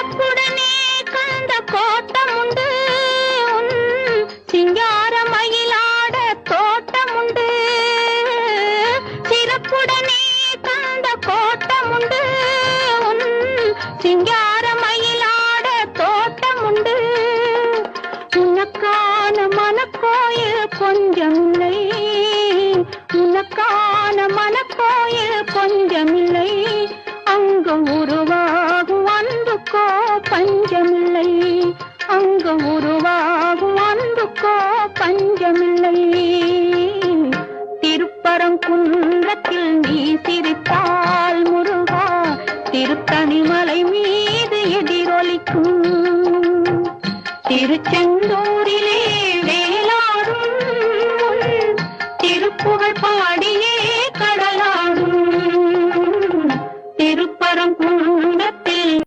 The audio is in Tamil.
சிறப்புடனே கந்த கோட்டம் உண்டு, சிங்கார மயிலாட தோட்டம் உண்டு. சிறப்புடனே கந்த கோட்டம் உண்டு, சிங்கார மயிலாட தோட்டம் உண்டு. உனக்கான மனக்கோயில் கொஞ்சமில்லை, உனக்கான மனக்கோயில் கொஞ்சமில்லை. அங்கு உருவாகும் அன்புக்கோ பஞ்சமில்லை, அங்கு உருவாகும் அன்புக்கோ பஞ்சமில்லை. திருப்பரங்குன்றத்தில் நீ சிரித்தால் முருகா, திருத்தணிமலை மீது எதிரொலிக்கும். திருச்செந்தூர்